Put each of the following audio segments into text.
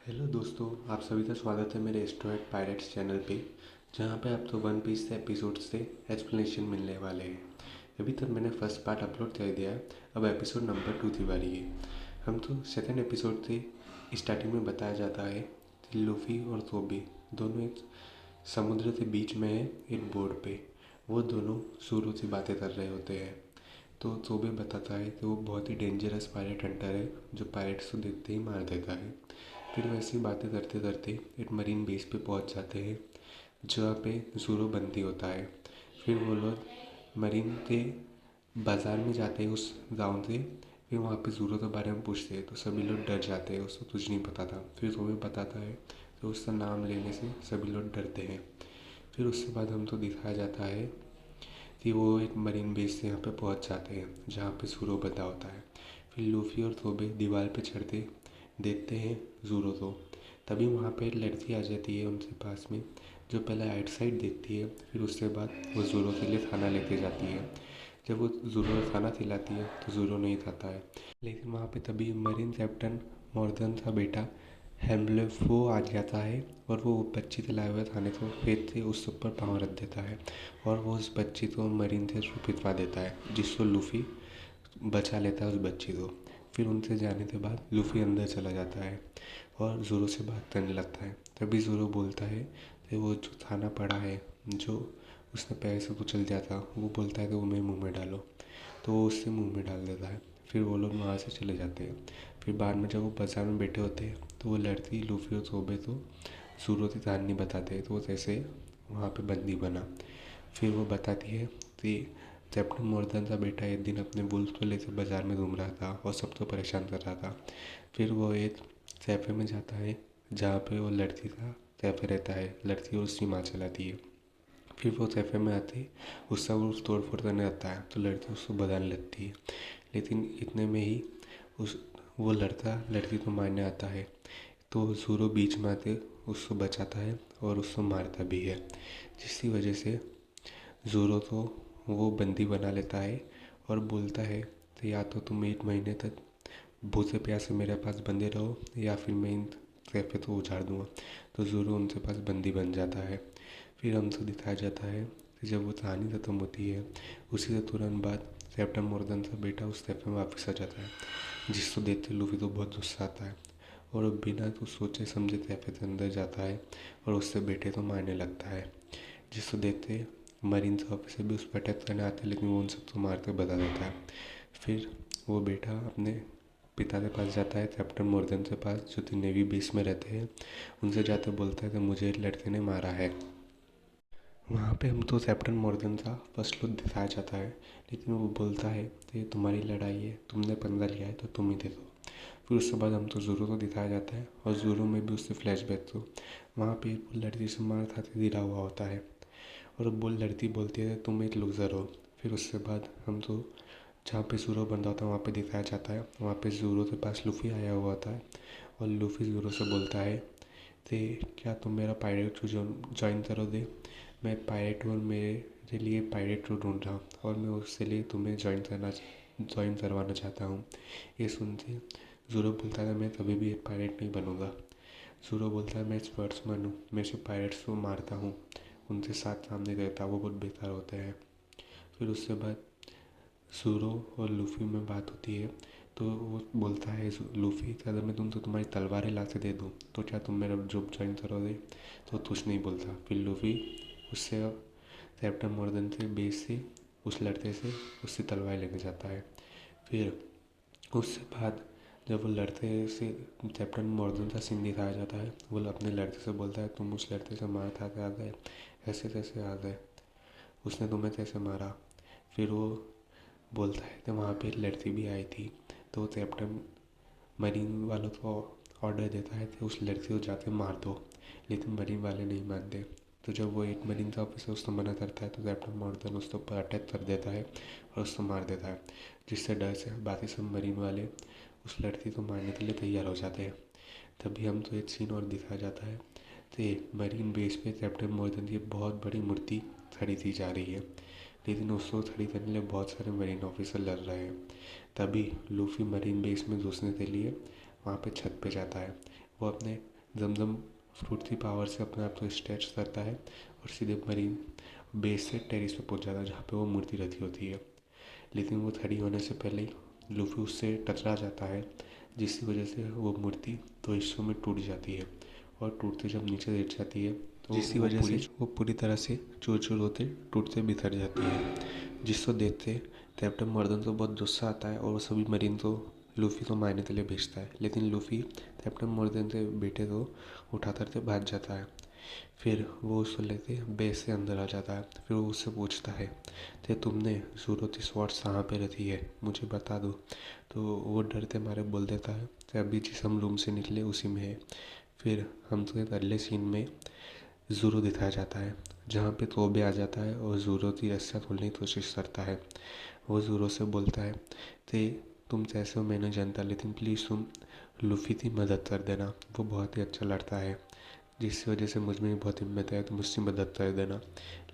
Hello दोस्तों, आप सभी का स्वागत है मेरे एस्ट्रोएड पायरेट्स चैनल पे। जहाँ पे आपको वन पीस से एपिसोड से एक्सप्लेनेशन मिलने वाले हैं। अभी तक मैंने फर्स्ट पार्ट अपलोड कर दिया है, अब एपिसोड नंबर 2 की बारी है। हम तो सेकंड एपिसोड से स्टार्टिंग में बताया जाता है कि लूफी और तोबी दोनों एक समुद्र के बीच में है, एक बोर्ड पे। वो दोनों शुरू से बातें कर रहे होते हैं। तो तोबी बताता है कि वो बहुत ही डेंजरस पायरेट हंटर है, जो पायरेट्स को देखते ही मार देता है। फिर वैसी बातें करते करते एक मरीन बेस पे पहुंच जाते हैं, जहाँ पे ज़ोरो बंदी होता है। फिर वो लोग मरीन के बाज़ार में जाते हैं उस गांव से। फिर वहाँ पे ज़ोरो के बारे में पूछते हैं तो सभी लोग डर जाते हैं, उसको कुछ नहीं पता था। फिर वो भी बताता है तो उसका नाम लेने से सभी लोग डरते हैं। फिर उसके बाद हम तो दिखाया जाता है कि वो एक मरीन बेस से यहाँ पे पहुँच जाते हैं, जहाँ पे ज़ोरो बंधा होता है। फिर लूफी और तोबे दीवार पे चढ़ते देखते हैं ज़ोरो को। तभी वहाँ पे एक लड़की आ जाती है उनके पास में, जो पहले आउटसाइड देखती है। फिर उसके बाद वो ज़ोरो के लिए खाना लेके जाती है। जब वो ज़ोरो को खाना खिलाती है तो ज़ोरो नहीं खाता है। लेकिन वहाँ पे तभी मरीन कैप्टन मॉर्गन का बेटा हेम्ब्लेफो आ जाता है, और वो बच्ची के लाए हुए खाने को फेंक के उसके ऊपर पाँव रख देता है, और वो उस बच्ची को मरीन से पिटवा देता है, जिसको लूफी बचा लेता है उस बच्ची को। फिर उनसे जाने के बाद लूफी अंदर चला जाता है और ज़ोरो से बात करने लगता है। तभी ज़ोरो बोलता है कि वो जो खाना पड़ा है, जो उसने पैर से कुचल दिया था, वो बोलता है कि वो मेरे मुंह में डालो। तो वो उससे मुंह में डाल देता है। फिर वो लोग वहाँ से चले जाते हैं। फिर बाद में जब वो बाजार में बैठे होते हैं तो वो लड़की लूफी और तोबे तो ज़ोरो की कहानी बताते हैं, तो वो कैसे वहाँ पे बंदी बना। फिर वो बताती है कि कैप्टन मॉर्गन का बेटा एक दिन अपने वुल्फ को लेकर बाजार में घूम रहा था और सबको परेशान कर रहा था। फिर वो एक कैफ़े में जाता है, जहाँ पे वो लड़की का कैफ़े रहता है। लड़की और उसकी माँ चलाती है। फिर वो कैफ़े में आते ही उसका वुल्फ तोड़ फोड़ करने आता है, तो लड़की उसको भगाने लगती है। लेकिन इतने में ही उस वो लड़का लड़की को मारने आता है, तो ज़ोरो बीच में आके उसको बचाता है और उसको मारता भी है, जिसकी वजह से ज़ोरो को वो बंदी बना लेता है और बोलता है तो या तो तुम 1 महीने तक भूखे प्यासे मेरे पास बंदे रहो, या फिर मैं इन कैफ़े को उजाड़ दूँगा। तो ज़ोरो उनके पास बंदी बन जाता है। फिर हमसे दिखाया जाता है कि जब वो कहानी ख़त्म होती है, उसी से तुरंत बाद कैप्टन मॉर्गन का बेटा उस कैफ़े में वापस आ जाता है, जिसको देखते लूफी को बहुत गुस्सा आता है, और वो बिना कुछ सोचे समझे कैफ़े के अंदर जाता है और उससे बेटे को मारने लगता है, जिसको देखते मरीन ऑफिसर भी उस पर अटैक करने आते हैं, लेकिन वो उन सबको मार कर भगा देता है। फिर वो बेटा अपने पिता के पास जाता है, कैप्टन मॉर्गन के पास, जो कि नेवी बेस में रहते हैं। उनसे जाकर बोलता है कि मुझे एक लड़के ने मारा है। वहाँ पे हम तो कैप्टन मॉर्गन का फर्स्ट लुक दिखाया जाता है, लेकिन वो बोलता है कि ये तुम्हारी लड़ाई है, तुमने पंगा लिया है तो तुम ही देखो। फिर उसके बाद हम तो ज़ोरो को दिखाया जाता है, और ज़ोरो में भी उससे फ्लैशबैक तो वहाँ पे वो लड़की से मार खाते गिरा हुआ होता है, और वो लड़की बोलती है तुम एक लूज़र हो। फिर उसके बाद हम तो जहाँ पे ज़ोरो बंदा होता है वहाँ पे दिखाया जाता है, वहाँ पे ज़ोरो के पास लूफी आया हुआ होता है, और लूफी ज़ोरो से बोलता है कि क्या तुम मेरा पायरेट क्रू ज्वाइन करोगे। मैं पायरेट हूँ और मेरे लिए पायरेट क्रू ढूंढ रहा हूँ, और मैं उसके लिए तुम्हें ज्वाइन करवाना चाहता हूँ। ये सुनते ज़ोरो बोलता है मैं कभी भी एक पायरेट नहीं बनूँगा। ज़ोरो बोलता है मैं स्पोर्ट्समैन हूँ, मैं सिर्फ पायरेट्स को मारता हूँ, उनके साथ काम नहीं करता, वो बहुत बेकार होते हैं। फिर उसके बाद ज़ोरो और लूफी में बात होती है, तो वो बोलता है लूफी कि अगर मैं तुमको तुम्हारी तलवारें ला के दे दूँ तो क्या तुम मेरा जॉब ज्वाइन करोगे। तो कुछ नहीं बोलता। फिर लूफी उससे कैप्टन मॉर्गन के बेस से उस लड़के से उसकी तलवार लेके जाता है। फिर उसके बाद जब वो लड़के से कैप्टन मॉर्गन का सीन दिखाया जाता है, वो अपने लड़के से बोलता है तुम उस लड़के से मार खा के आ गए, ऐसे कैसे आ गए, उसने तुम्हें कैसे मारा। फिर वो बोलता है कि वहाँ पे एक लड़की भी आई थी, तो कैप्टन मरीन वालों को ऑर्डर देता है कि उस लड़की को जाके मार दो, लेकिन मरीन वाले नहीं मानते। तो जब वो एक मरीन का ऑफिसर उसको मना करता है, तो कैप्टन मॉर्गन उसके ऊपर अटैक कर देता है और उसको मार देता है, जिससे डर से बाकी सब मरीन वाले उस लड़की को मारने के लिए तैयार हो जाते हैं। तभी हम तो एक सीन और दिखाया जाता है कि मरीन बेस पे कैप्टन मॉर्गन की बहुत बड़ी मूर्ति खड़ी की जा रही है, लेकिन उसको खड़ी करने के लिए बहुत सारे मरीन ऑफिसर लड़ रहे हैं। तभी लूफी मरीन बेस में घुसने के लिए वहाँ पे छत पे जाता है। वो अपने जमजम फ्रूट की पावर से अपने आप को स्ट्रेच करता है और सीधे मरीन बेस से टेरिस पे पहुंच जाता है जहाँ पे वो मूर्ति रखी होती है। लेकिन वो खड़ी होने से पहले ही लूफी उससे टकरा जाता है, जिसकी वजह से वो मूर्ति दो हिस्सों में टूट जाती है और टूटते जब नीचे गिर जाती है तो जिसकी वजह से वो पूरी तरह से चूर चूर होते टूटते बिखर जाती है। जिसको देखते कैप्टन मॉर्गन को बहुत गुस्सा आता है और वो सभी मरीन को लूफी को मारने के लिए भेजता है। लेकिन लूफी कैप्टन मॉर्गन के बेटे को उठा करके भाग जाता है। फिर वो उसको लेके बेस से अंदर आ जाता है। फिर वो उससे पूछता है कि तुमने ज़ोरो की स्वॉर्ड्स कहाँ पे रखी है, मुझे बता दो। तो वो डरते मारे बोल देता है कि अभी जिस हम रूम से निकले उसी में है। फिर हम तो एक अगले सीन में ज़ोरो दिखाया जाता है जहाँ पे कोबे आ जाता है और ज़ोरो की रस्सियाँ खोलने की कोशिश करता है। वो ज़ोरो से बोलता है कि तुम कैसे हो मैंने जानता, लेकिन प्लीज़ तुम लूफी की मदद कर देना, वो बहुत ही अच्छा लड़ता है, जिसकी वजह से मुझ में भी बहुत हिम्मत है, तो मुझसे मदद कर देना।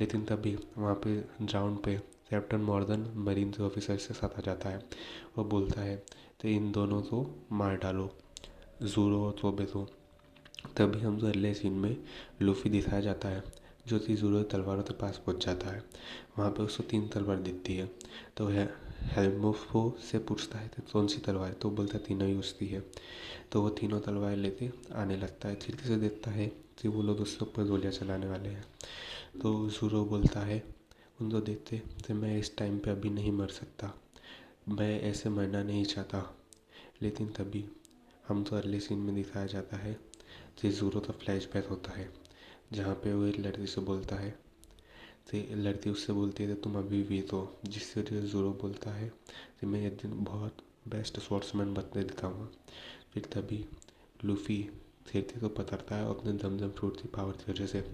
लेकिन तभी वहाँ पे ग्राउंड पे कैप्टन मॉर्गन मरीन के ऑफिसर के साथ आ जाता है और बोलता है तो इन दोनों को मार डालो, ज़ोरो और कोबे को। तभी हम जो अगले सीन में लूफी दिखाया जाता है जो कि ज़ोरो तलवारों के पास पहुंच जाता है। वहाँ पे उसको 3 तलवार दिखती है। तो वह हेल्मोफो से पूछता है कि कौन सी तलवार, तो बोलता है तीनों ही उसकी है। तो वो तीनों तलवार लेके आने लगता है। खिड़की से देखता है कि वो लोग उसके ऊपर गोलियाँ चलाने वाले हैं। तो ज़ोरो बोलता है उनको देखते कि मैं इस टाइम पे अभी नहीं मर सकता, मैं ऐसे मरना नहीं चाहता। लेकिन तभी हम तो अगले सीन में दिखाया जाता है कि ज़ोरो का फ्लैशबैक होता है जहाँ पे वो एक लड़की से बोलता है, तो लड़की उससे बोलती है कि तुम अभी भी तो, जिससे वजह से ज़ोरो बोलता है कि मैं एक दिन बहुत बेस्ट स्वॉर्ड्समैन बनने दिखाऊंगा। फिर तभी लूफी खेती को पकड़ता है और अपने दमदम फ्रूट की पावर की वजह से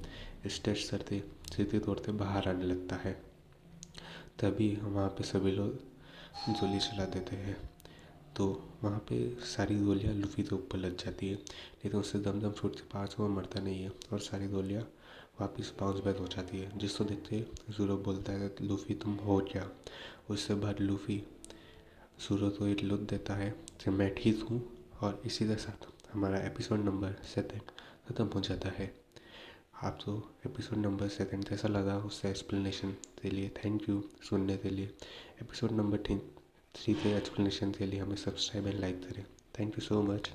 स्टेज करते सीधे तौर पे बाहर आने लगता है। तभी वहाँ पे सभी लोग गोली चला देते हैं। तो वहाँ पे सारी गोलियाँ लूफी के ऊपर लग जाती है, लेकिन उससे दमदम फ्रूट के पास वो मरता नहीं है और सारी गोलियाँ वापस बाउंस बैक हो जाती है। जिसको देखते ज़ोरो बोलता है कि लूफी तुम हो क्या। उससे बाद लूफी ज़ोरो को एक लुक देता है कि मैं ठीक हूँ। और इसी के साथ हमारा एपिसोड नंबर 7 ख़त्म हो जाता है। आपको एपिसोड नंबर 7 कैसा लगा उससे एक्सप्लेनेशन के लिए थैंक यू सुनने के लिए। एपिसोड नंबर 3 के एक्सप्लेनेशन के लिए हमें सब्सक्राइब एंड लाइक करें। Thank you so much.